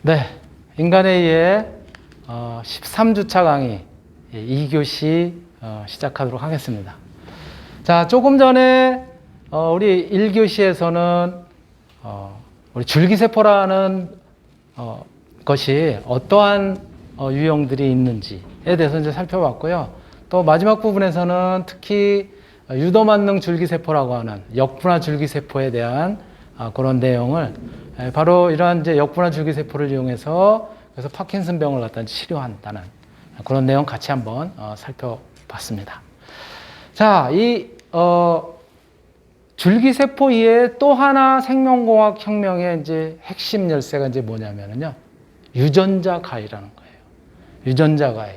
네, 인간의의 13주차 강의 2교시 시작하도록 하겠습니다. 자, 조금 전에 우리 1교시에서는 우리 줄기세포라는 것이 어떠한 유형들이 있는지에 대해서 이제 살펴봤고요. 또 마지막 부분에서는 특히 유도만능 줄기세포라고 하는 역분화 줄기세포에 대한 그런 내용을 바로 이러한 이제 역분화 줄기세포를 이용해서 그래서 파킨슨병을 갖다 치료한다는 그런 내용 같이 한번 살펴봤습니다. 자, 이 줄기세포 이외에 또 하나 생명공학 혁명의 이제 핵심 열쇠가 이제 뭐냐면요, 유전자 가위라는 거예요. 유전자 가위,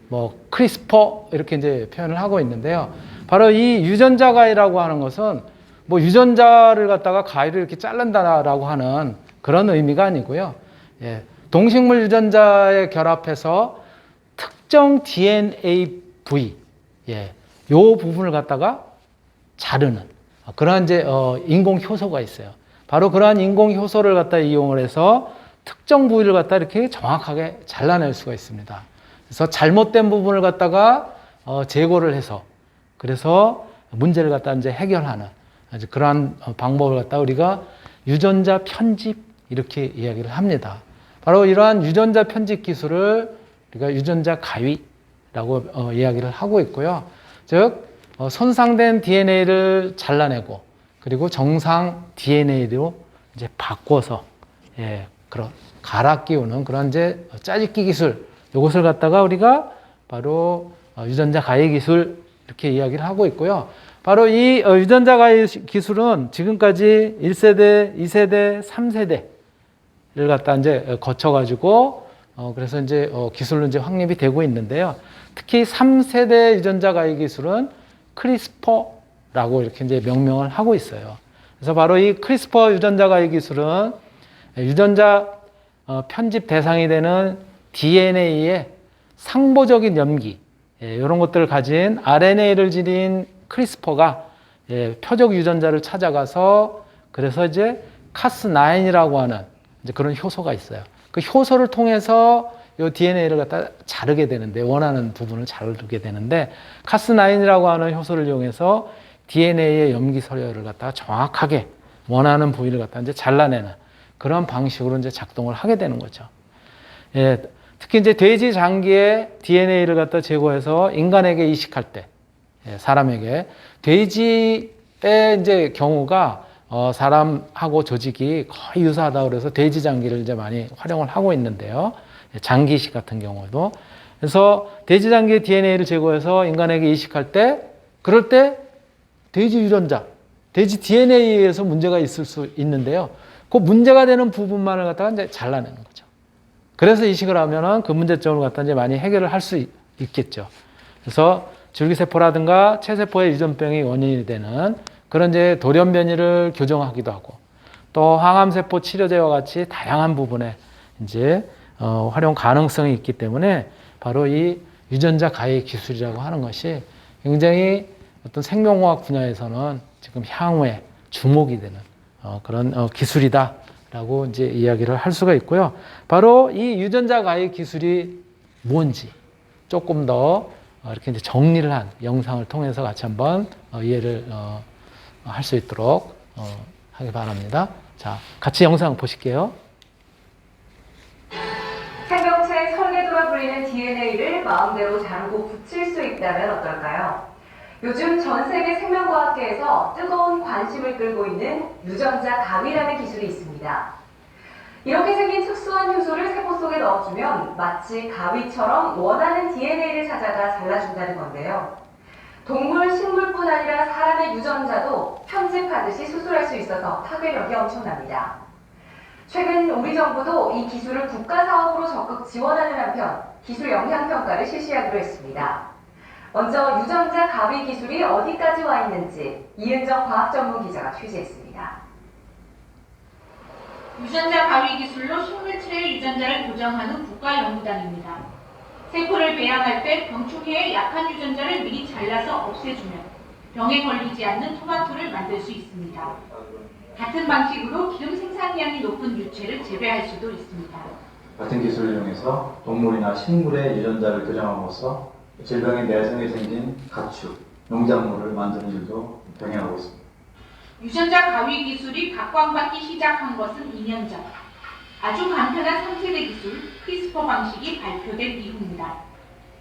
뭐 크리스퍼 이렇게 이제 표현을 하고 있는데요. 바로 이 유전자 가위라고 하는 것은 뭐 유전자를 갖다가 가위를 이렇게 자른다라고 하는 그런 의미가 아니고요. 예, 동식물 유전자에 결합해서 특정 DNA 부위, 요 부분을 갖다가 자르는 그러한 이제 인공 효소가 있어요. 바로 그러한 인공 효소를 갖다 이용을 해서 특정 부위를 갖다 이렇게 정확하게 잘라낼 수가 있습니다. 그래서 잘못된 부분을 갖다가 제거를 해서 그래서 문제를 갖다 이제 해결하는 그러한 방법을 갖다 우리가 유전자 편집 이렇게 이야기를 합니다. 바로 이러한 유전자 편집 기술을 우리가 유전자 가위라고 이야기를 하고 있고요. 즉 손상된 DNA를 잘라내고 그리고 정상 DNA로 이제 바꿔서 그런 갈아 끼우는 그런 이제 짜집기 기술, 이것을 갖다가 우리가 바로 유전자 가위 기술 이렇게 이야기를 하고 있고요. 바로 이 유전자 가위 기술은 지금까지 1세대, 2세대, 3세대를 갖다 이제 거쳐가지고 그래서 이제 기술로 이제 확립이 되고 있는데요. 특히 3세대 유전자 가위 기술은 크리스퍼라고 이렇게 이제 명명을 하고 있어요. 그래서 바로 이 크리스퍼 유전자 가위 기술은 유전자 편집 대상이 되는 DNA의 상보적인 염기, 이런 것들을 가진 RNA를 지닌 크리스퍼가 표적 유전자를 찾아가서 그래서 이제 카스9이라고 하는 이제 그런 효소가 있어요. 그 효소를 통해서 이 DNA를 갖다 자르게 되는데, 원하는 부분을 자르게 되는데, 카스9이라고 하는 효소를 이용해서 DNA의 염기 서열을 갖다가 정확하게 원하는 부위를 갖다 이제 잘라내는 그런 방식으로 이제 작동을 하게 되는 거죠. 특히 이제 돼지 장기의 DNA를 갖다 제거해서 인간에게 이식할 때, 사람에게 돼지의 이제 경우가 사람하고 조직이 거의 유사하다 그래서 돼지 장기를 이제 많이 활용을 하고 있는데요. 장기 이식 같은 경우도. 그래서 돼지 장기의 DNA를 제거해서 인간에게 이식할 때, 그럴 때 돼지 유전자, 돼지 DNA에서 문제가 있을 수 있는데요. 그 문제가 되는 부분만을 갖다가 이제 잘라내는 거죠. 그래서 이식을 하면은 그 문제점을 갖다 이제 많이 해결을 할 수 있겠죠. 그래서 줄기세포라든가 체세포의 유전병이 원인이 되는 그런 이제 돌연 변이를 교정하기도 하고, 또 항암세포 치료제와 같이 다양한 부분에 이제 활용 가능성이 있기 때문에 바로 이 유전자 가위 기술이라고 하는 것이 굉장히 어떤 생명공학 분야에서는 지금 향후에 주목이 되는 그런 기술이다라고 이제 이야기를 할 수가 있고요. 바로 이 유전자 가위 기술이 뭔지 조금 더 이렇게 이제 정리를 한 영상을 통해서 같이 한번 이해를 할 수 있도록 하기 바랍니다. 자, 같이 영상 보실게요. 생명체의 설계도라 불리는 DNA를 마음대로 자르고 붙일 수 있다면 어떨까요? 요즘 전 세계 생명과학계에서 뜨거운 관심을 끌고 있는 유전자 가위라는 기술이 있습니다. 이렇게 생긴 특수한 효소를 세포 속에 넣어주면 마치 가위처럼 원하는 DNA를 찾아가 잘라준다는 건데요. 동물, 식물뿐 아니라 사람의 유전자도 편집하듯이 수술할 수 있어서 파괴력이 엄청납니다. 최근 우리 정부도 이 기술을 국가사업으로 적극 지원하는 한편 기술 영향평가를 실시하기로 했습니다. 먼저 유전자 가위 기술이 어디까지 와 있는지 이은정 과학전문기자가 취재했습니다. 유전자 가위 기술로 식물체의 유전자를 교정하는 국가연구단입니다. 세포를 배양할 때 병충해의 약한 유전자를 미리 잘라서 없애주면 병에 걸리지 않는 토마토를 만들 수 있습니다. 같은 방식으로 기름 생산량이 높은 유체를 재배할 수도 있습니다. 같은 기술을 이용해서 동물이나 식물의 유전자를 교정함으로써 질병의 내성에 생긴 가축, 농작물을 만드는 일도 병행하고 있습니다. 유전자 가위 기술이 각광받기 시작한 것은 2년 전. 아주 간편한 3세대 기술 크리스퍼 방식이 발표된 이후입니다.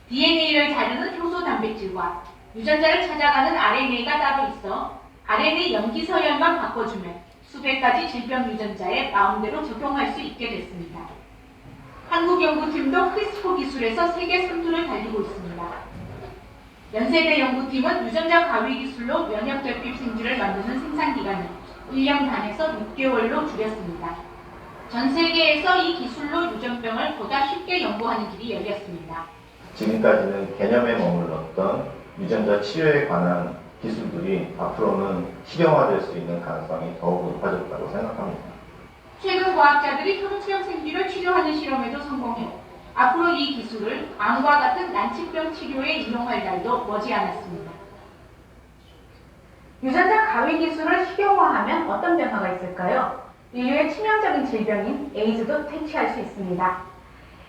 DNA를 자르는 효소 단백질과 유전자를 찾아가는 RNA가 따로 있어 RNA 염기 서열만 바꿔주면 수백 가지 질병 유전자에 마음대로 적용할 수 있게 됐습니다. 한국 연구팀도 크리스퍼 기술에서 세계 선두를 달리고 있습니다. 연세대 연구팀은 유전자 가위 기술로 면역 결핍 생쥐를 만드는 생산 기간을 1년 반에서 6개월로 줄였습니다. 전 세계에서 이 기술로 유전병을 보다 쉽게 연구하는 길이 열렸습니다. 지금까지는 개념에 머물렀던 유전자 치료에 관한 기술들이 앞으로는 실용화될 수 있는 가능성이 더욱 높아졌다고 생각합니다. 최근 과학자들이 혈우처형 생쥐를 치료하는 실험에도 성공해 앞으로 이 기술을 암과 같은 난치병 치료에 이용할 날도 머지않았습니다. 유전자 가위 기술을 실용화하면 어떤 변화가 있을까요? 인류의 치명적인 질병인 에이즈도 퇴치할 수 있습니다.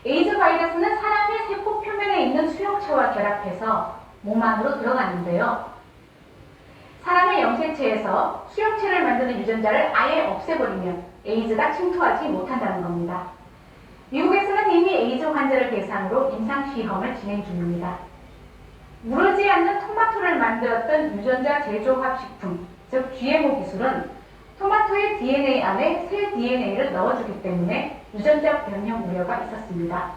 에이즈 바이러스는 사람의 세포 표면에 있는 수용체와 결합해서 몸 안으로 들어가는데요. 사람의 염색체에서 수용체를 만드는 유전자를 아예 없애버리면 에이즈가 침투하지 못한다는 겁니다. 미국에서는 이미 에이즈 환자를 대상으로 임상시험을 진행 중입니다. 무르지 않는 토마토를 만들었던 유전자 제조합식품, 즉 GMO 기술은 토마토의 DNA 안에 새 DNA를 넣어주기 때문에 유전자 변형 우려가 있었습니다.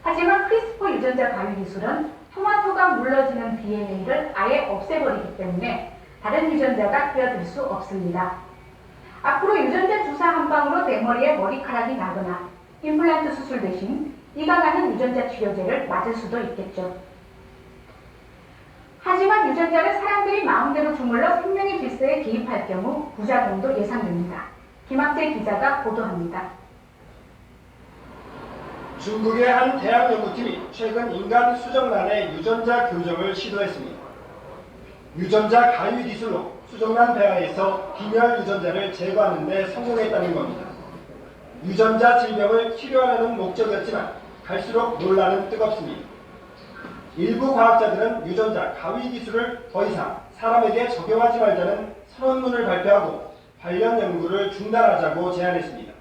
하지만 크리스퍼 유전자 가위 기술은 토마토가 물러지는 DNA를 아예 없애버리기 때문에 다른 유전자가 끼어들 수 없습니다. 앞으로 유전자 주사 한 방으로 내 머리에 머리카락이 나거나 임플란트 수술 대신 이가 가는 유전자 치료제를 맞을 수도 있겠죠. 하지만 유전자를 사람들이 마음대로 주물러 생명의 질서에 개입할 경우 부작용도 예상됩니다. 김학재 기자가 보도합니다. 중국의 한 대학 연구팀이 최근 인간 수정란의 유전자 교정을 시도했습니다. 유전자 가위 기술로 수정란 배아에서 빈혈 유전자를 제거하는 데 성공했다는 겁니다. 유전자 질병을 치료하려는 목적이었지만 갈수록 논란은 뜨겁습니다. 일부 과학자들은 유전자 가위 기술을 더 이상 사람에게 적용하지 말자는 선언문을 발표하고 관련 연구를 중단하자고 제안했습니다.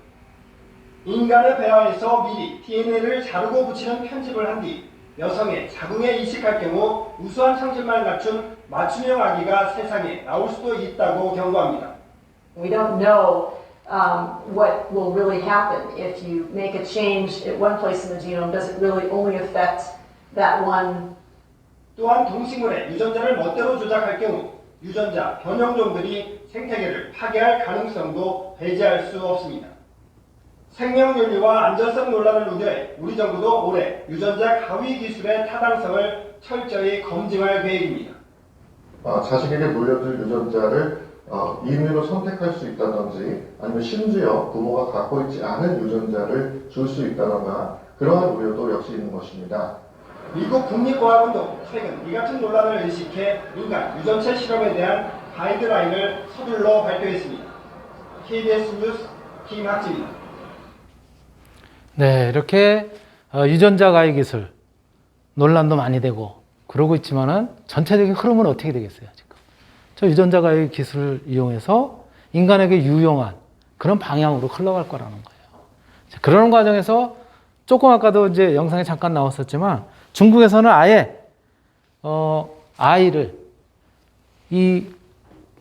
인간의 배아에서 미리 DNA를 자르고 붙이는 편집을 한 뒤 여성의 자궁에 이식할 경우 우수한 성질만 갖춘 맞춤형 아기가 세상에 나올 수도 있다고 경고합니다. We don't know what will really happen if you make a change at one place in the genome. Does it really only affect that one? 또한 동식물의 유전자를 멋대로 조작할 경우 유전자 변형종들이 생태계를 파괴할 가능성도 배제할 수 없습니다. 생명윤리와 안전성 논란을 우려해 우리 정부도 올해 유전자 가위 기술의 타당성을 철저히 검증할 계획입니다. 자식에게 물려줄 유전자를 임의로 선택할 수 있다든지 아니면 심지어 부모가 갖고 있지 않은 유전자를 줄 수 있다던가 그러한 우려도 역시 있는 것입니다. 미국 국립과학원도 최근 이 같은 논란을 의식해 인간 유전체 실험에 대한 가이드라인을 서둘러 발표했습니다. KBS 뉴스 김학지입니다. 네, 이렇게 유전자 가위 기술 논란도 많이 되고 그러고 있지만은 전체적인 흐름은 어떻게 되겠어요, 지금? 저 유전자 가위 기술을 이용해서 인간에게 유용한 그런 방향으로 흘러갈 거라는 거예요. 그러는 과정에서 조금 아까도 이제 영상에 잠깐 나왔었지만 중국에서는 아예 아이를 이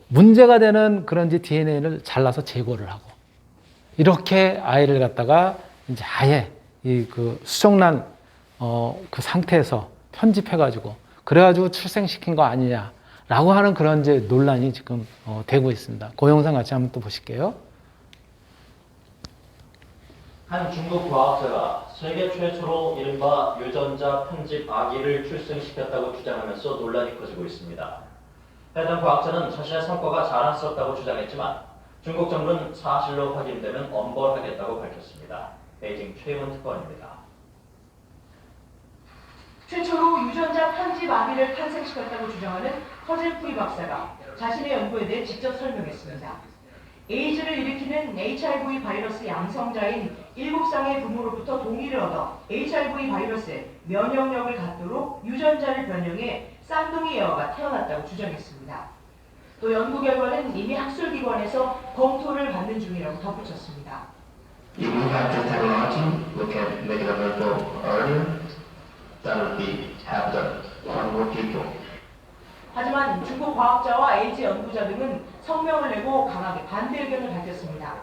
문제가 되는 그런 이제 DNA를 잘라서 제거를 하고 이렇게 아이를 갖다가 이제 아예 이 그 수정란 그 상태에서 편집해가지고 그래가지고 출생시킨 거 아니냐라고 하는 그런 이제 논란이 지금 되고 있습니다. 그 영상 같이 한번 또 보실게요. 한 중국 과학자가 세계 최초로 이른바 유전자 편집 아기를 출생시켰다고 주장하면서 논란이 커지고 있습니다. 해당 과학자는 자신의 성과가 자랑스럽다고 주장했지만 중국 정부는 사실로 확인되면 엄벌하겠다고 밝혔습니다. 베이징 최윤 특파원입니다. 최초로 유전자 편집 아기를 탄생시켰다고 주장하는 허젤프리 박사가 자신의 연구에 대해 직접 설명했습니다. 에이즈를 일으키는 HIV 바이러스 양성자인 7쌍의 부모로부터 동의를 얻어 HIV 바이러스에 면역력을 갖도록 유전자를 변형해 쌍둥이 여아가 태어났다고 주장했습니다. 또 연구 결과는 이미 학술기관에서 검토를 받는 중이라고 덧붙였습니다. If we have the technology, we can make it available earlier. That would be have the more people. 하지만 중국 과학자와 에이즈 연구자 등은 성명을 내고 강하게 반대 의견을 밝혔습니다.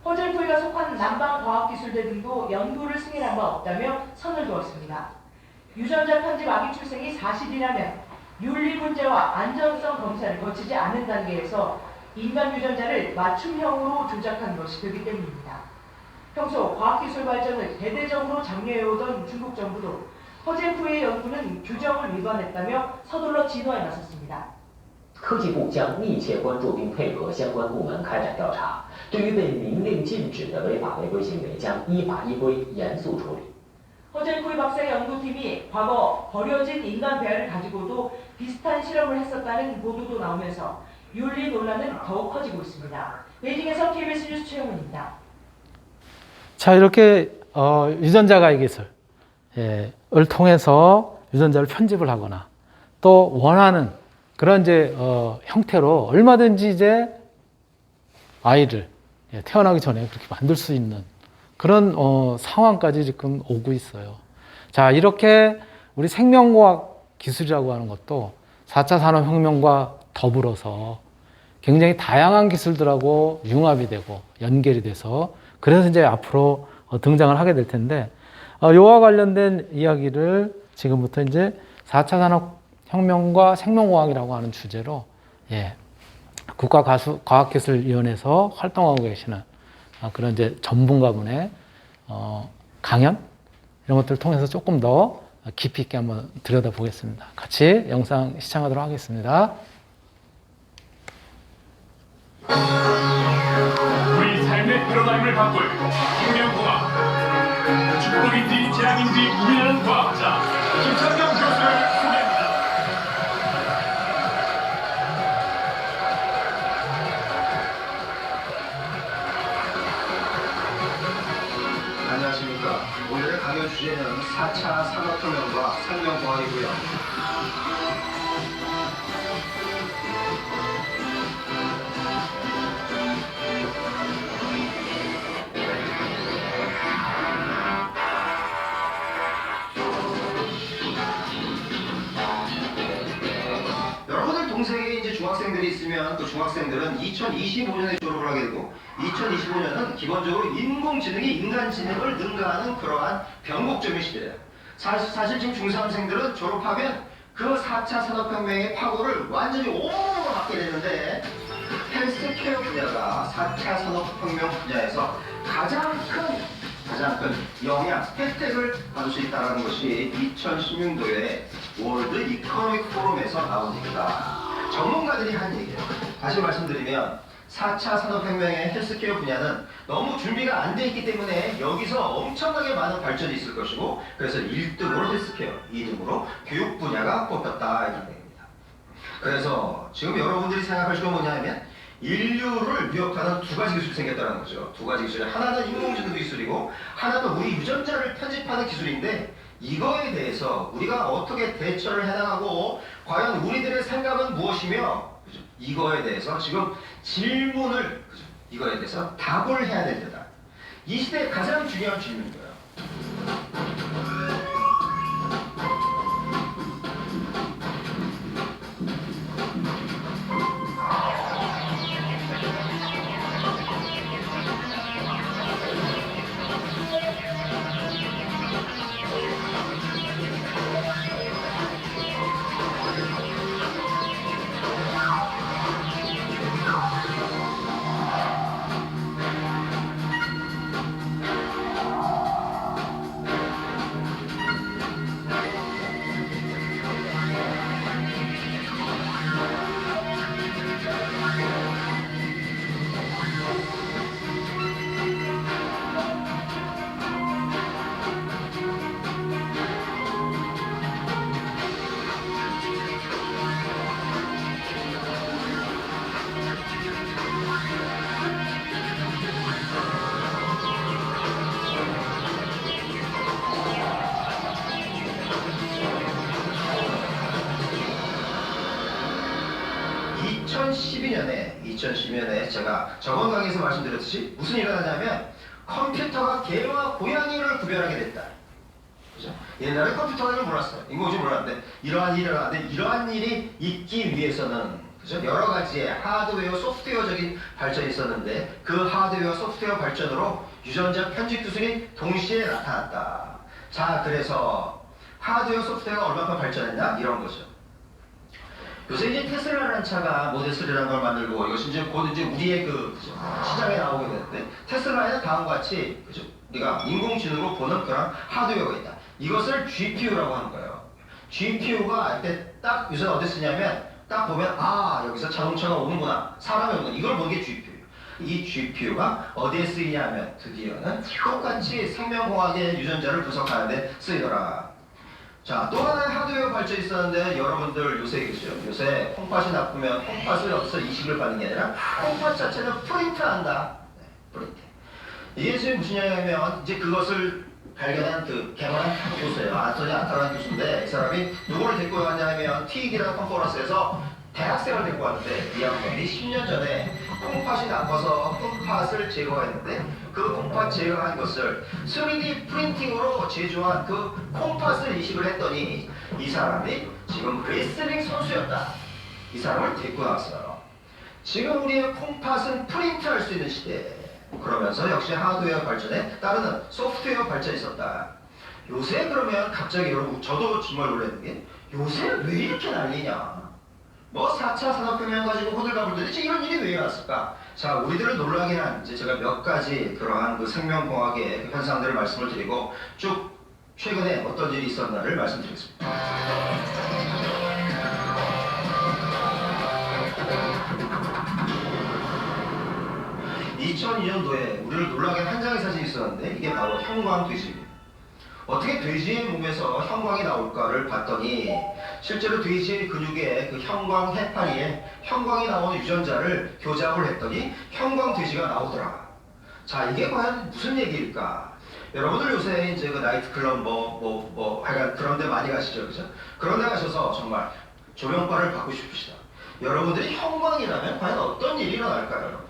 허젤쿠이가 속한 남방과학기술대 등도 연구를 승인한 바 없다며 선을 그었습니다. 유전자 편집 아기 출생이 사실이라면 윤리 문제와 안전성 검사를 거치지 않은 단계에서 인간 유전자를 맞춤형으로 조작한 것이 되기 때문입니다. 평소 과학기술 발전을 대대적으로 장려해오던 중국 정부도 허젤쿠이의 연구는 규정을 위반했다며 서둘러 진화에 나섰습니다. 科技部将密切关注并配合相关部门开展调查，对于被明令禁止的违法违规行为将依法依规严肃处理。 허젤쿠이 박사의 연구팀이 과거 버려진 인간 배아를 가지고도 비슷한 실험을 했었다는 보도도 나오면서 윤리 논란은 더욱 커지고 있습니다. 베이징에서 KBS 뉴스 최영훈입니다. 자, 이렇게 유전자 가해 기술 을 통해서 유전자를 편집을 하거나 또 원하는 그런 이제 형태로 얼마든지 이제 아이를 태어나기 전에 그렇게 만들 수 있는 그런 상황까지 지금 오고 있어요. 자, 이렇게 우리 생명과학 기술이라고 하는 것도 4차 산업혁명과 더불어서 굉장히 다양한 기술들하고 융합이 되고 연결이 돼서 그래서 이제 앞으로 등장을 하게 될 텐데 이와 관련된 이야기를 지금부터 이제 4차 산업혁명과 생명과학이라고 하는 주제로 국가과학기술위원회에서 활동하고 계시는 그런 이제 전문가분의 강연 이런 것들을 통해서 조금 더 깊이 있게 한번 들여다보겠습니다. 같이 영상 시청하도록 하겠습니다. 우리 삶의 패러다임을 바꿀 혁명공학 축복인지 재앙인지 고민하는 과학자 김창경 교수를 소개합니다. 안녕하십니까. 오늘의 강연 주제는 4차 산업혁명과 생명과학이고요. 여러분들 동생에 이제 중학생들이 있으면 그 중학생들은 2025년에 졸업을 하게 되고 2025년은 기본적으로 인공지능이 인간지능을 능가하는 그러한 변곡점의 시대예요. 사실 지금 중3생들은 졸업하면 그 4차 산업혁명의 파고를 완전히 온몸으로 맞게 되는데 헬스케어 분야가 4차 산업혁명 분야에서 가장 큰 영향, 혜택을 받을 수 있다는 것이 2016년도에 월드 이코노믹 포럼에서 나온 얘기다. 전문가들이 한 얘기예요. 다시 말씀드리면 4차 산업혁명의 헬스케어 분야는 너무 준비가 안 돼 있기 때문에 여기서 엄청나게 많은 발전이 있을 것이고 그래서 1등으로 헬스케어, 2등으로 교육 분야가 뽑혔다 이런 얘기입니다. 그래서 지금 여러분들이 생각하실 건 뭐냐면 인류를 위협하는 두 가지 기술이 생겼다는 거죠. 두 가지 기술. 하나는 인공지능 기술이고 하나는 우리 유전자를 편집하는 기술인데 이거에 대해서 우리가 어떻게 대처를 해나가고 과연 우리들의 생각은 무엇이며 그죠? 이거에 대해서 지금 질문을 그죠? 이거에 대해서 답을 해야 될 때다. 이 시대의 가장 중요한 질문이에요. 제가 저번 강의에서 말씀드렸듯이 무슨 일을 하냐면 컴퓨터가 개와 고양이를 구별하게 됐다. 그죠? 옛날에 컴퓨터는 몰랐어요. 인공지능 몰랐는데 이러한 일을 하는데 이러한 일이 있기 위해서는 그죠? 여러 가지의 하드웨어, 소프트웨어적인 발전이 있었는데 그 하드웨어, 소프트웨어 발전으로 유전자 편집 기술이 동시에 나타났다. 자, 그래서 하드웨어, 소프트웨어가 얼마큼 발전했냐? 이런 거죠. 요새 이제 테슬라라는 차가 모델 3라는 걸 만들고 이것이 이제 곧 이제 우리의 그죠? 시장에 나오게 되는데 테슬라에는 다음과 같이 그죠? 우리가 인공지능으로 보는 그런 하드웨어가 있다. 이것을 GPU라고 하는 거예요. GPU가 이때 딱 요새 어디 쓰냐면 딱 보면 아 여기서 자동차가 오는구나 사람이 오는구나 이걸 보는 게 GPU. 이 GPU가 어디에 쓰이냐면 드디어는 똑같이 생명공학의 유전자를 분석하는데 쓰이더라. 자, 또 하나의 하드웨어 발전이 있었는데 여러분들 요새 그죠? 요새 콩팥이 나쁘면 콩팥을 여기서 이식을 받는 게 아니라 콩팥 자체는 프린트한다. 네, 프린트. 이게 지금 무슨 얘기냐면 이제 그것을 발견한 개발한 교수예요. 안토니 안타라는 교수인데 이 사람이 누구를 데리고 왔냐면 TED라는 컨퍼런스에서 대학생을 데리고 왔는데 이 양반이 10년 전에 콩팥이 나빠서 콩팥을 제거했는데 그 콩팥 제거한 것을 3D 프린팅으로 제조한 그 콩팥을 이식을 했더니 이 사람이 지금 레슬링 선수였다. 이 사람을 데리고 나왔어요. 지금 우리의 콩팥은 프린트할 수 있는 시대. 그러면서 역시 하드웨어 발전에 따르는 소프트웨어 발전이 있었다. 요새 그러면 갑자기 여러분 저도 정말 놀랐는 게 요새 왜 이렇게 난리냐. 뭐 4차 산업혁명 가지고 호들갑을 대체 이런 일이 왜 일어났을까? 자, 우리들을 놀라게 한 이제 제가 몇 가지 그러한 그 생명공학의 그 현상들을 말씀을 드리고 쭉 최근에 어떤 일이 있었나를 말씀드리겠습니다. 2002년도에 우리를 놀라게 한 장의 사진이 있었는데 이게 바로 형광 돼지입니다. 어떻게 돼지의 몸에서 형광이 나올까를 봤더니 실제로 돼지의 근육에 그 형광 해파리에 형광이 나오는 유전자를 교잡을 했더니 형광 돼지가 나오더라. 자, 이게 과연 무슨 얘기일까? 여러분들 요새 이제 그 나이트클럽 하여간 그런 데 많이 가시죠, 그죠? 그런 데 가셔서 정말 조명빨을 받고 싶으시다. 여러분들이 형광이라면 과연 어떤 일이 일어날까요, 여러분?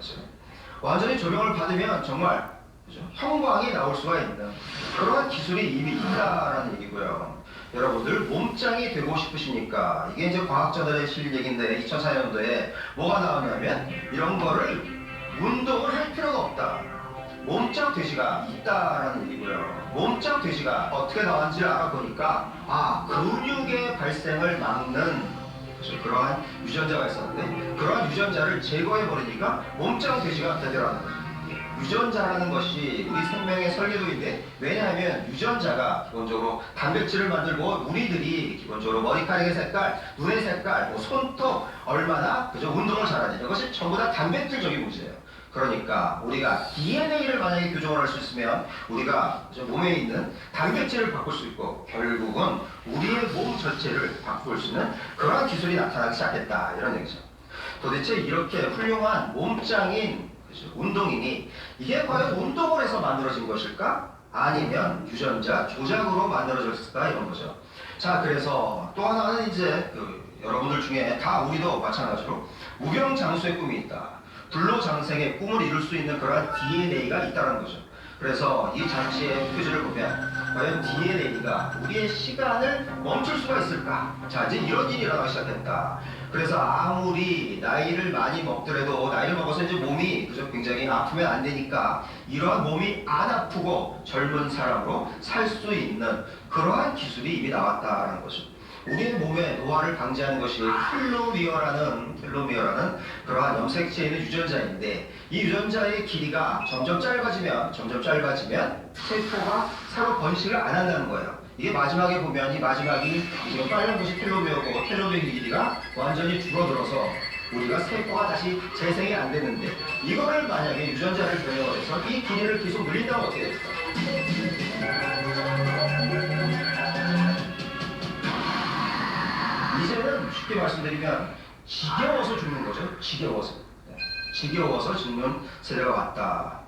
완전히 조명을 받으면 정말 그죠? 형광이 나올 수가 있는 그러한 기술이 이미 있다라는 얘기고요. 여러분들 몸짱이 되고 싶으십니까? 이게 이제 과학자들의 실 얘기인데 2004년도에 뭐가 나왔냐면 이런 거를 운동을 할 필요가 없다. 몸짱 돼지가 있다라는 얘기고요. 몸짱 돼지가 어떻게 나왔는지를 알아보니까 아, 근육의 발생을 막는 그러한 유전자가 있었는데 그러한 유전자를 제거해버리니까 몸짱 돼지가 되더라는 거예요. 유전자라는 것이 우리 생명의 설계도인데 왜냐하면 유전자가 기본적으로 단백질을 만들고 우리들이 기본적으로 머리카락의 색깔, 눈의 색깔, 뭐 손톱 얼마나 그저 운동을 잘하냐 이것이 전부 다 단백질적인 문제예요. 그러니까 우리가 DNA를 만약에 교정을 할 수 있으면 우리가 몸에 있는 단백질을 바꿀 수 있고 결국은 우리의 몸 전체를 바꿀 수 있는 그러한 기술이 나타나기 시작했다 이런 얘기죠. 도대체 이렇게 훌륭한 몸짱인 운동인이 이게 과연 운동을 해서 만들어진 것일까? 아니면 유전자 조작으로 만들어졌을까? 이런 거죠. 자, 그래서 또 하나는 이제 여러분들 중에 다 우리도 마찬가지로 무병장수의 꿈이 있다. 불로장생의 꿈을 이룰 수 있는 그러한 DNA가 있다는 거죠. 그래서 이 장치의 표지를 보면 과연 DNA가 우리의 시간을 멈출 수가 있을까? 자, 이제 이런 일이 일어나기 시작했다. 그래서 아무리 나이를 많이 먹더라도 나이를 먹어서 이제 몸이 그저 굉장히 아프면 안 되니까 이러한 몸이 안 아프고 젊은 사람으로 살 수 있는 그러한 기술이 이미 나왔다라는 거죠. 우리의 몸의 노화를 방지하는 것이 텔로미어라는 그러한 염색체에 있는 유전자인데 이 유전자의 길이가 점점 짧아지면 세포가 새로 번식을 안 한다는 거예요. 이게 마지막에 보면 이 마지막이 지금 빨간 것이 텔로미어고 텔로미어 길이가 완전히 줄어들어서 우리가 세포가 다시 재생이 안 되는데 이거를 만약에 유전자를 변형을 해서 이 길이를 계속 늘린다면 어떻게 될까? 이제는 쉽게 말씀드리면 지겨워서 죽는 거죠. 지겨워서 죽는 세대가 왔다.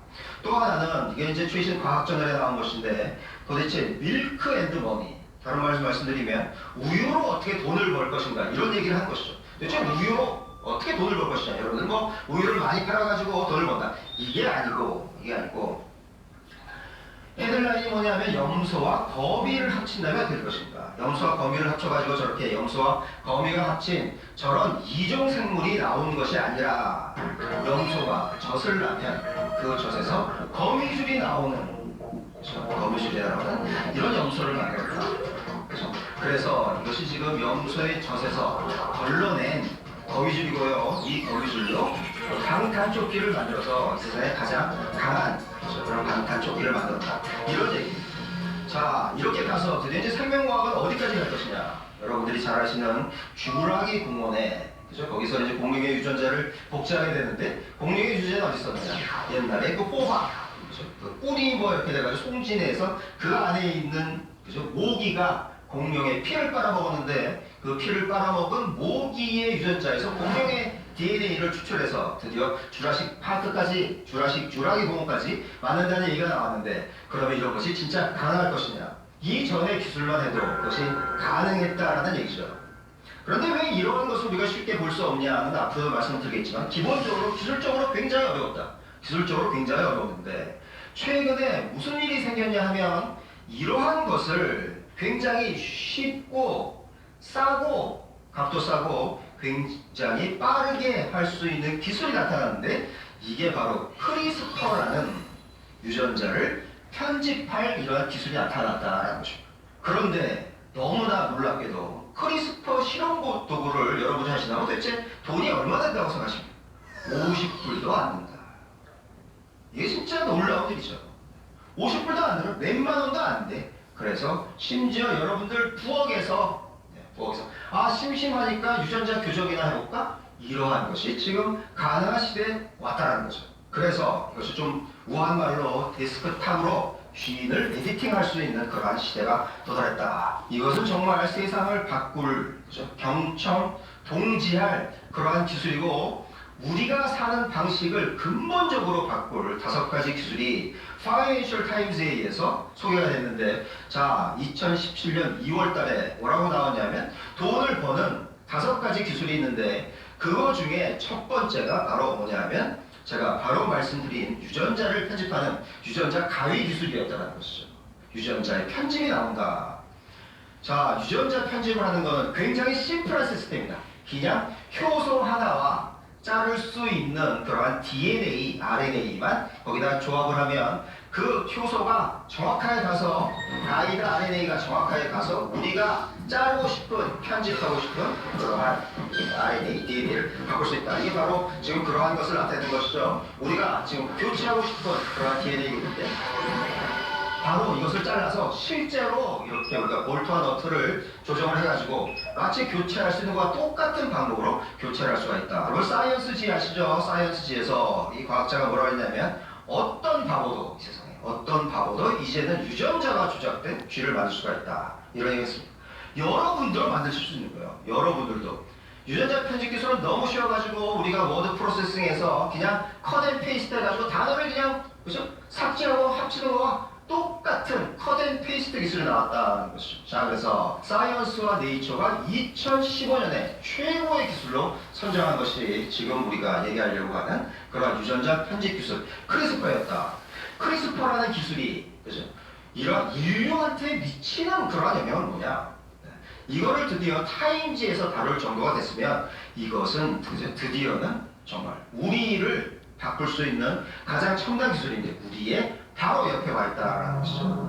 또 하나는 이게 이제 최신 과학저널에 나온 것인데 도대체 밀크 앤드 머니, 다른 말씀드리면 우유로 어떻게 돈을 벌 것인가 이런 얘기를 한 것이죠. 도대체 우유로 어떻게 돈을 벌 것이냐. 여러분들 뭐 우유를 많이 팔아가지고 돈을 번다. 이게 아니고 헤드라인이 뭐냐면 염소와 거미를 합친다면 될 것입니다. 염소와 거미를 합쳐가지고 저렇게 염소와 거미가 합친 저런 이종 생물이 나온 것이 아니라 염소가 젖을 나면 그 젖에서 거미줄이 나오는 거미줄이 나오는 이런 염소를 만들었다. 그래서 이것이 지금 염소의 젖에서 걸러낸 거미줄이고요. 이 거미줄로 방탄조끼를 만들어서 이 세상에 가장 강한 그런 방탄조끼를 만들었다. 이런 얘기입니다. 자, 이렇게 가서 드디어 이제 생명과학은 어디까지 갈 것이냐. 여러분들이 잘 아시는 주라기 공원에 그죠? 거기서 이제 공룡의 유전자를 복제하게 되는데 공룡의 유전자는 어디 있었느냐. 옛날에 그 호박, 그죠? 그 꿀이 뭐 이렇게 돼가지고 송진해서 그 안에 있는 그죠? 모기가 공룡의 피를 빨아먹었는데 그 피를 빨아먹은 모기의 유전자에서 공룡의 DNA를 추출해서 드디어 주라식 파크까지, 주라기 공원까지 만든다는 얘기가 나왔는데 그러면 이런 것이 진짜 가능할 것이냐. 이전의 기술만 해도 그것이 가능했다라는 얘기죠. 그런데 왜 이러한 것을 우리가 쉽게 볼 수 없냐는 앞으로 말씀드리겠지만 기본적으로 기술적으로 굉장히 어려웠다. 기술적으로 굉장히 어려웠는데 최근에 무슨 일이 생겼냐 하면 이러한 것을 굉장히 쉽고 싸고 값도 싸고 굉장히 빠르게 할 수 있는 기술이 나타났는데 이게 바로 크리스퍼라는 유전자를 편집할 이러한 기술이 나타났다는 것입니다. 그런데 너무나 놀랍게도 크리스퍼 실험 도구를 여러분이 하시나면 도대체 돈이 얼마 된다고 생각하십니까? 50불도 안 된다. 이게 진짜 놀라운 일이죠. 50불도 안 되면 몇만 원도 안 돼. 그래서 심지어 여러분들 부엌에서 아 심심하니까 유전자 교정이나 해볼까? 이러한 것이 지금 가능한 시대에 왔다는 거죠. 그래서 이것이 좀 우한 말로 데스크탑으로 씬을 에디팅할 수 있는 그러한 시대가 도달했다. 이것은 정말 세상을 바꿀 그렇죠? 경청동지할 그러한 기술이고 우리가 사는 방식을 근본적으로 바꿀 5가지 기술이 파이낸셜 타임즈에 의해서 소개가 됐는데 자 2017년 2월 달에 뭐라고 나왔냐면 돈을 버는 5가지 기술이 있는데 그거 중에 첫 번째가 바로 뭐냐면 제가 바로 말씀드린 유전자를 편집하는 유전자 가위 기술이었다는 것이죠. 유전자의 편집이 나온다. 자 유전자 편집을 하는 것은 굉장히 심플한 시스템이다. 그냥 효소 하나와 자를 수 있는 그러한 DNA, RNA만 거기다 조합을 하면 그 효소가 정확하게 가서 가이드 RNA가 정확하게 가서 우리가 자르고 싶은, 편집하고 싶은 그러한 RNA, DNA를 바꿀 수 있다. 이게 바로 지금 그러한 것을 나타내는 것이죠. 우리가 지금 교체하고 싶은 그러한 DNA이기 때문에 바로 이것을 잘라서 실제로 이렇게 우리가 볼트와 너트를 조정을 해가지고 마치 교체할 수 있는 것과 똑같은 방법으로 교체를 할 수가 있다. 여러분 사이언스지 아시죠? 사이언스지에서 이 과학자가 뭐라고 했냐면 어떤 바보도 이 세상에 어떤 바보도 이제는 유전자가 조작된 쥐를 만들 수가 있다. 이런 얘기했습니다. 여러분도 만드실 수 있는 거예요. 여러분들도. 유전자 편집 기술은 너무 쉬워가지고 우리가 워드 프로세싱에서 그냥 컷 앤 페이스트 해가지고 단어를 그냥 그죠? 삭제하고 합치는 거와 똑같은 컷 앤 페이스트 기술이 나왔다는 것이죠. 자, 그래서 사이언스와 네이처가 2015년에 최고의 기술로 선정한 것이 지금 우리가 얘기하려고 하는 그러한 유전자 편집 기술 크리스퍼였다. 크리스퍼라는 기술이 그죠? 이런 인류한테 미치는 그러한 영향은 뭐냐? 이거를 드디어 타임지에서 다룰 정도가 됐으면 이것은 드디어는 정말 우리를 바꿀 수 있는 가장 첨단 기술인데 우리의 바로 옆에 와 있다라는 것이죠.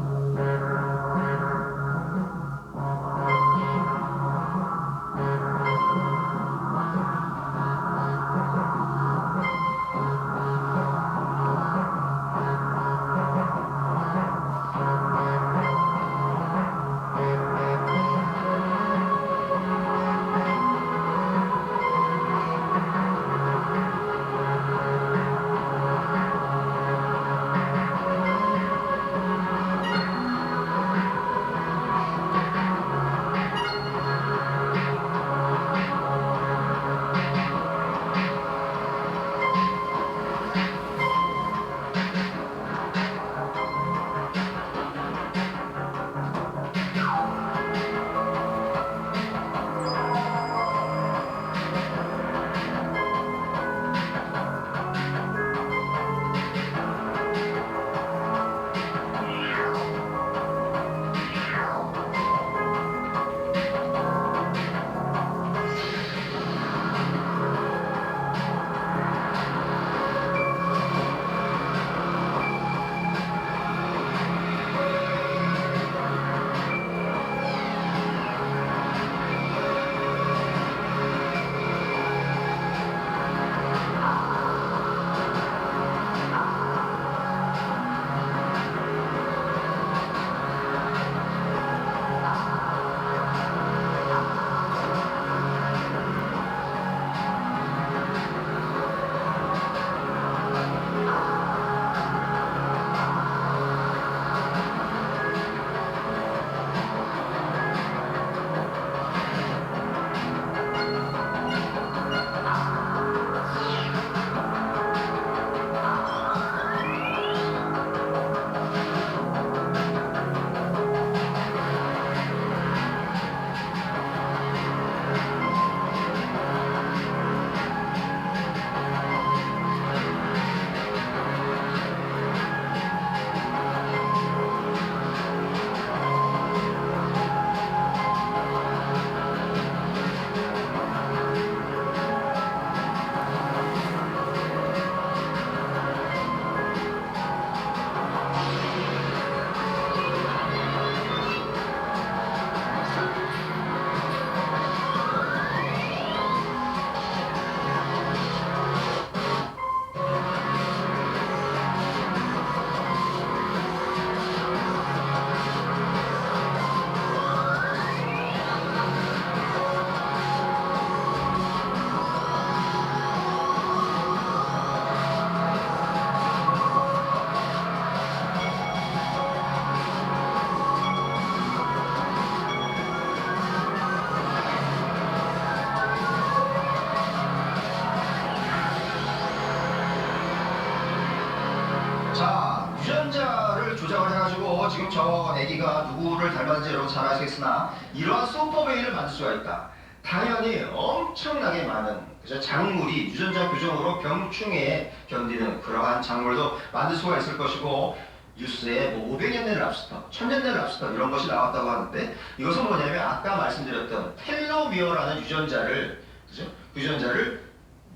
유전자를 조작을 해가지고 지금 저 애기가 누구를 닮았는지 여러분 잘 아시겠으나 이러한 슈퍼베이를 만들 수가 있다. 당연히 엄청나게 많은 그죠? 작물이 유전자 교정으로 병충해에 견디는 그러한 작물도 만들 수가 있을 것이고 뉴스에 뭐 500년 된 랍스터, 1000년 된 랍스터 이런 것이 나왔다고 하는데 이것은 뭐냐면 아까 말씀드렸던 텔로미어라는 유전자를 그죠? 유전자를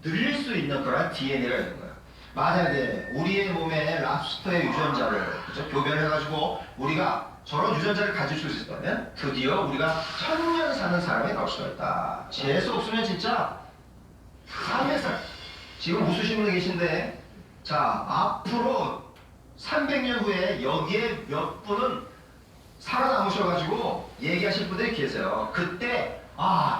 늘릴 수 있는 그러한 DNA가 있는 거예요. 만약에 우리의 몸에 랍스터의 유전자를 그죠? 교변해가지고 우리가 저런 유전자를 가질 수 있었다면 드디어 우리가 1000년 사는 사람이 나올 수가 있다. 재수 없으면 진짜 300살. 지금 웃으시는 분 계신데 자 앞으로 300년 후에 여기에 몇 분은 살아남으셔가지고 얘기하실 분들이 계세요. 그때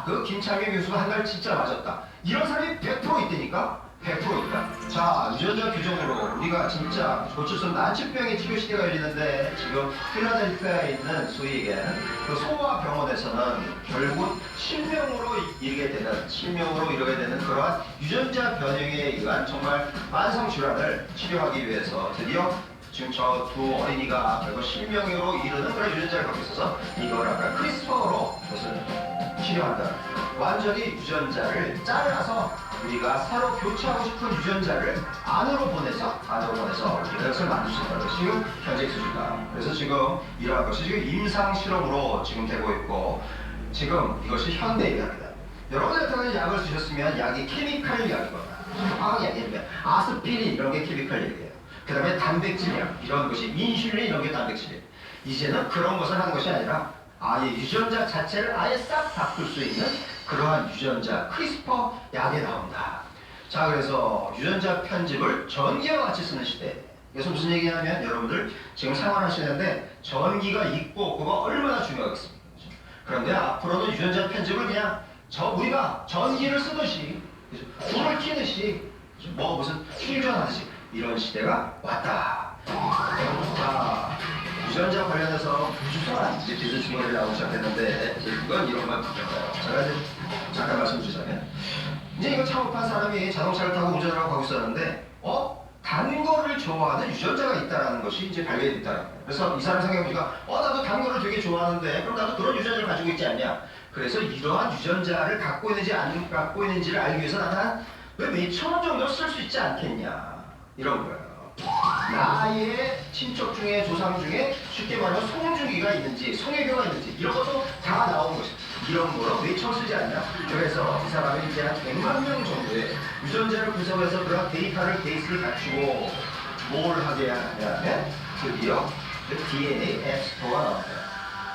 그 김창현 교수가 한 말 진짜 맞았다. 이런 사람이 100% 있다니까? 100% 있다. 자, 유전자 규정으로 우리가 진짜 고칠 수 없는 난치병의 치료 시대가 열리는데 지금 필라델피아에 있는 소위 얘기하는 그 소아병원에서는 결국 실명으로 이르게 되는 그러한 유전자 변형에 의한 정말 만성 질환을 치료하기 위해서 드디어 지금 저 두 어린이가 결국 실명으로 이르는 그런 유전자를 갖고 있어서 이걸 아까 크리스퍼로 그것을 치료한다. 완전히 유전자를 잘라서 우리가 새로 교체하고 싶은 유전자를 안으로 보내서 이것을 만들 수 있다는 것이 지금 현재 기술이다. 그래서 지금 이러한 것이 지금 임상 실험으로 지금 되고 있고 지금 이것이 현대의학이다. 여러분들 약을 드셨으면 약이 케미칼 약이거나 화학 약이면 아스피린 이런 게 케미칼 약이에요. 그 다음에 단백질약 이런 것이 인슐린 이런 게 단백질이에요. 이제는 그런 것을 하는 것이 아니라 아예 유전자 자체를 아예 싹 바꿀 수 있는 그러한 유전자 크리스퍼 약이 나온다. 자, 그래서 유전자 편집을 전기와 같이 쓰는 시대. 그래서 무슨 얘기냐면 여러분들 지금 생활하시는데 전기가 있고 없고가 얼마나 중요하겠습니까? 그런데 앞으로는 유전자 편집을 그냥 우리가 전기를 쓰듯이 불을 켜듯이 뭐 무슨 충전하듯이 이런 시대가 왔다. 자, 유전자 관련해서 무수한 기술 주머니를 나오기 시작했는데 그건 이런 말씀인가요? 제가 이제 잠깐 말씀드리자면 이제 이거 창업한 사람이 자동차를 타고 운전을 하고 가고 있었는데 단 거를 좋아하는 유전자가 있다는 것이 이제 발견됐다는 거예요. 그래서 이 사람 생각해보니까 나도 단 거를 되게 좋아하는데 그럼 나도 그런 유전자를 가지고 있지 않냐. 그래서 이러한 유전자를 갖고 있는지 안 갖고 있는지를 알기 위해서 나는 왜 몇천 원 정도 쓸 수 있지 않겠냐 이런 거예요. 나의 친척 중에 조상 중에 쉽게 말하면 송중기가 있는지 송혜교가 있는지 이런 것도 다 나오는 것이 이런 거로 몇천 쓰지 않냐. 그래서 이 사람이 이제 한 100만 명 정도의 유전자를 분석해서 그런 베이스를 갖추고 뭘 하게 하냐면 드디어 DNA 앱 스토어가 나옵니다.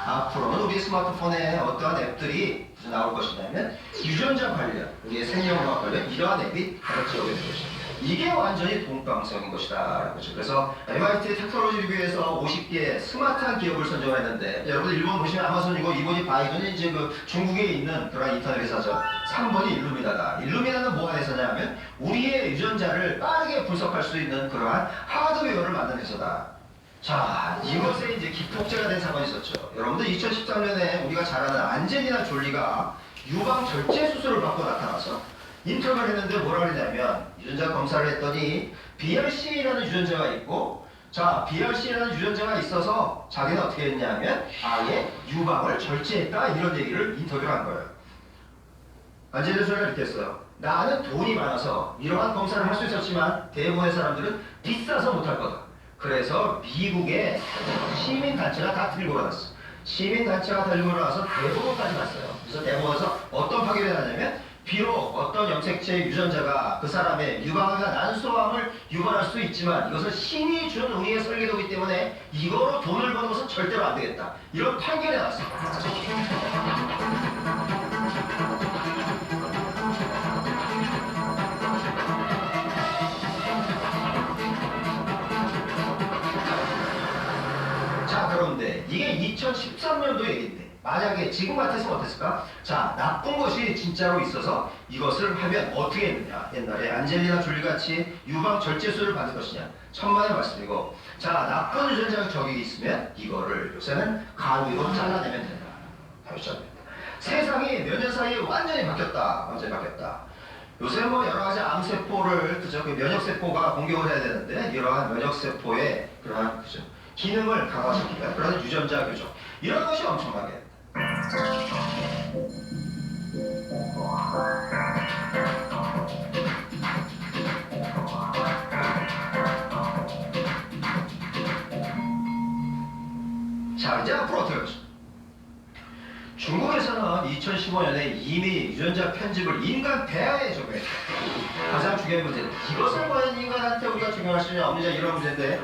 앞으로는 우리 스마트폰에 어떠한 앱들이 나올 것이냐면 유전자 관련, 우리의 생명과학 관련 이러한 앱이 같이 오게 될 것입니다. 이게 완전히 동방성인 것이다. 그래서 MIT 테크놀로지 리뷰에서 50개 스마트한 기업을 선정했는데 여러분들 일본 보시면 아마존이고 2번이 바이든이 이제 그 중국에 있는 그런 인터넷 회사죠. 3번이 일루미나다. 일루미나는 뭐가 회사냐면 우리의 유전자를 빠르게 분석할 수 있는 그러한 하드웨어를 만든 회사다. 자, 이것에 이제 기폭제가 된 사건이 있었죠. 여러분들 2013년에 우리가 잘 아는 안젤리나 졸리가 유방 절제 수술을 받고 나타나서 인터뷰를 했는데 뭐라 그러냐면 유전자 검사를 했더니 BRCA라는 유전자가 있고 자, BRCA라는 유전자가 있어서 자기는 어떻게 했냐면 아예 유방을 절제했다 이런 얘기를 인터뷰를 한 거예요. 안젤리나 졸리가 이렇게 했어요. 나는 돈이 많아서 이러한 검사를 할 수 있었지만 대부분의 사람들은 비싸서 못할 거다. 그래서 미국의 시민단체가 다 들고 나왔어. 시민단체가 들고 나와서 대법원까지 갔어요. 그래서 대법원에서 어떤 판결이 나냐면 비록 어떤 염색체 유전자가 그 사람의 유방암이나 난소암을 유발할 수 있지만 이것은 신이 준 우리의 설계도이기 때문에 이거로 돈을 버는 것은 절대로 안 되겠다. 이런 판결이 나왔어요. 그런데 이게 2013년도 얘기인데 만약에 지금 같았으면 어땠을까? 자, 나쁜 것이 진짜로 있어서 이것을 하면 어떻게 했느냐. 옛날에 안젤리나 졸리같이 유방 절제술을 받을 것이냐. 천만의 말씀이고 자, 나쁜 유전자가 저기 있으면 이거를 요새는 가위로 잘라내면 된다. 가위로 잘라낸다. 세상이 몇 년 사이에 완전히 바뀌었다. 완전히 바뀌었다. 요새 뭐 여러 가지 암세포를 그저 그 면역세포가 공격을 해야 되는데 이러한 면역세포의 그러한 그죠 기능을 강화시키는 그런 유전자 교정 이런 것이 엄청나게 자 이제 앞으로 어떻게 하죠? 중국에서는 2015년에 이미 유전자 편집을 인간 대하에 적용했다. 가장 중요한 문제는 이것을 과연 인간한테 우리가 적용할 수 있냐 없느냐 이런 문제인데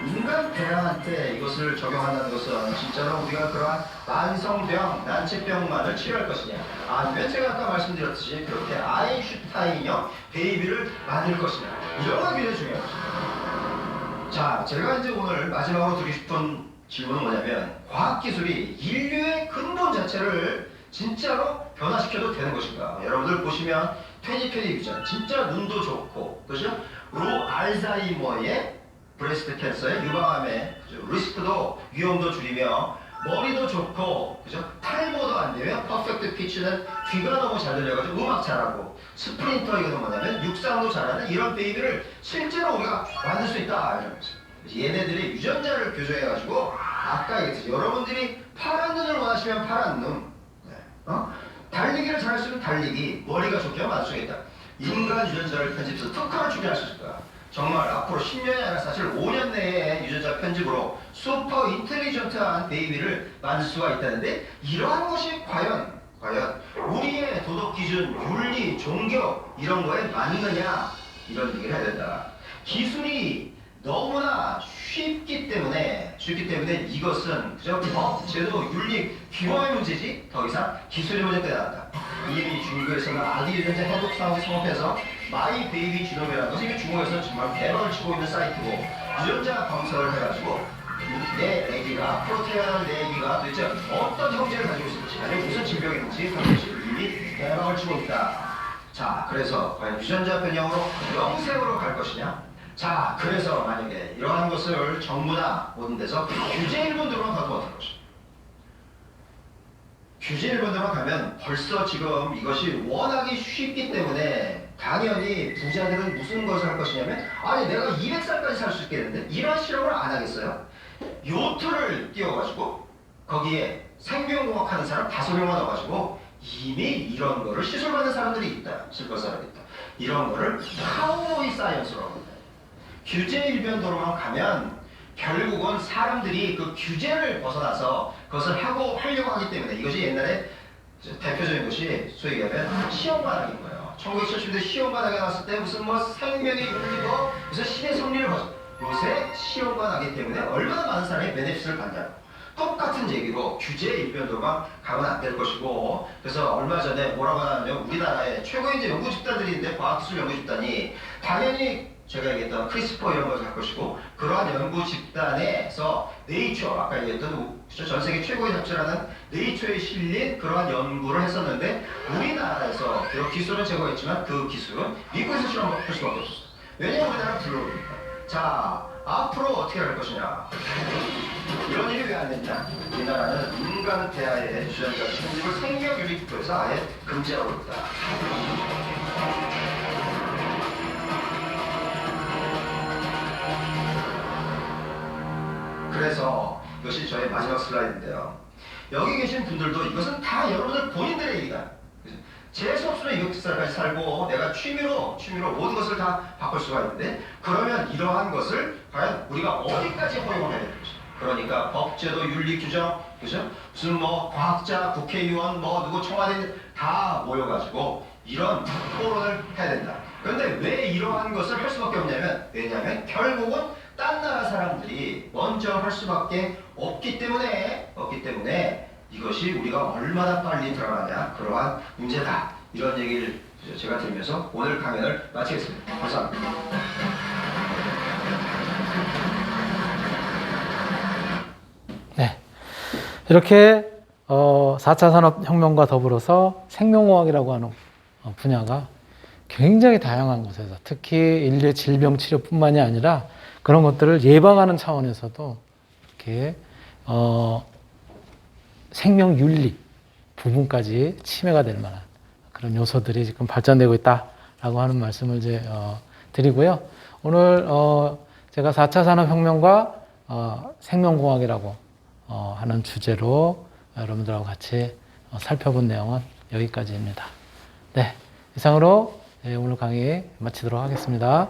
인간 대하한테 이것을 적용한다는 것은 진짜로 우리가 그러한 만성병, 난치병만을 치료할 것이냐 아니면 제가 아까 말씀드렸듯이 그렇게 아인슈타인형 베이비를 만들 것이냐 이런 건 굉장히 중요한 것입니다. 자, 제가 이제 오늘 마지막으로 드리고 싶은 질문은 뭐냐면 과학기술이 인류의 근본 자체를 진짜로 변화시켜도 되는 것인가. 여러분들 보시면 2020 비전 진짜 눈도 좋고 그죠? 로 알츠하이머의 브레스트 캔서의 유방암의 그죠? 리스크도 위험도 줄이며 머리도 좋고 그죠? 탈모도 안 되며 퍼펙트 피치는 귀가 너무 잘 들려가지고 음악 잘하고 스프린터 이거는 뭐냐면 육상도 잘하는 이런 베이비를 실제로 우리가 만들 수 있다 이런 거죠. 얘네들의 유전자를 교정해가지고 아까 얘기했듯이 여러분들이 파란 눈을 원하시면 파란 눈 달리기를 잘하시면 달리기 머리가 좋게 하면 만들 수 있다. 인간 유전자를 편집해서 특허를 추진할 수 있을까? 정말 앞으로 10년이 아니라 사실 5년 내에 유전자 편집으로 슈퍼 인텔리전트한 베이비를 만들 수가 있다는데 이러한 것이 과연 우리의 도덕 기준, 윤리, 종교 이런 거에 맞느냐 이런 얘기를 해야 된다. 기술이 너무나 쉽기 때문에 이것은 그저 법, 제도, 윤리, 규범의 문제지 더 이상 기술의 문제가 나간다. 이미 중국에서는 아기 유전자 해독 사업을 성업해서 마이 베이비 지놈이라는 것이 이게 중국에서는 정말 대박을 치고 있는 사이트고 유전자 검사를 해가지고 내 애기가 앞으로 태어난 내 애기가 도대체 어떤 형제를 가지고 있을지 아니면 무슨 질병이 있는지 그런 것이 이미 대박을 치고 있다. 자, 그래서 과연 유전자 변형으로 영생으로 갈 것이냐? 자, 그래서 만약에 이러한 것을 정부나 모든 데서 규제 일본으로만 가도 어떨 것이냐? 규제 일본으로만 가면 벌써 지금 이것이 워낙에 쉽기 때문에 당연히 부자들은 무슨 것을 할 것이냐면 아니 내가 200살까지 살 수 있겠는데 이런 실험을 안 하겠어요? 요트를 띄워가지고 거기에 생명공학 하는 사람 5명만 넣어가지고 이미 이런 거를 시술받는 사람들이 있다. 실컷 사람이 있다. 이런 거를 카우보이 사이언스로 합니다. 규제 일변도로만 가면 결국은 사람들이 그 규제를 벗어나서 그것을 하려고 하기 때문에 이것이 옛날에 대표적인 것이 소위 얘기하면 시험관학인 거예요. 1970년대 시험관학에 나왔을 때 무슨 뭐 생명의 윤리고 무슨 신의 섭리를 벗어 요새 시험관학이기 때문에 얼마나 많은 사람이 베네핏을 받냐. 똑같은 얘기로 규제 일변도로만 가면 안 될 것이고 그래서 얼마 전에 뭐라고 하냐면 우리나라에 최고의 이제 연구 집단들이 있는데 과학기술 연구 집단이 당연히 제가 얘기했던 크리스퍼 이런 것을 할 것이고 그러한 연구 집단에서 네이처 아까 얘기했던 전 세계 최고의 잡지라는 네이처에 실린 그러한 연구를 했었는데 우리나라에서 비록 기술은 제거했지만 그 기술은 미국에서 실험할 수밖에 없었어요. 왜냐하면 우리나라는 불로입니다. 자, 앞으로 어떻게 할 것이냐. 이런 일이 왜 안 됐냐. 우리나라는 인간 대하의 유전자 편집을 생명윤리법에서 아예 금지하고 있다. 그래서 이것이 저의 마지막 슬라이드인데요. 여기 계신 분들도 이것은 다 여러분들 본인들의 얘기다. 재수 없으면 이것까지 살고 내가 취미로 모든 것을 다 바꿀 수가 있는데 그러면 이러한 것을 과연 우리가 어디까지 허용을 해야 되는 것이죠. 그러니까 법제도 윤리 규정 그죠? 무슨 뭐 과학자 국회의원 뭐 누구 청와대 다 모여가지고 이런 토론을 해야 된다. 그런데 왜 이러한 것을 할 수밖에 없냐면 왜냐하면 결국은 딴 나라 사람들이 먼저 할 수밖에 없기 때문에 이것이 우리가 얼마나 빨리 들어가냐 그러한 문제다. 이런 얘기를 제가 드리면서 오늘 강연을 마치겠습니다. 감사합니다. 네, 이렇게 4차 산업혁명과 더불어서 생명공학이라고 하는 분야가 굉장히 다양한 곳에서 특히 인류의 질병 치료뿐만이 아니라 그런 것들을 예방하는 차원에서도 이렇게 생명윤리 부분까지 침해가 될 만한 그런 요소들이 지금 발전되고 있다라는 라고 하는 말씀을 이제 드리고요. 오늘 제가 4차 산업혁명과 생명공학이라고 하는 주제로 여러분들하고 같이 살펴본 내용은 여기까지입니다. 네, 이상으로 오늘 강의 마치도록 하겠습니다.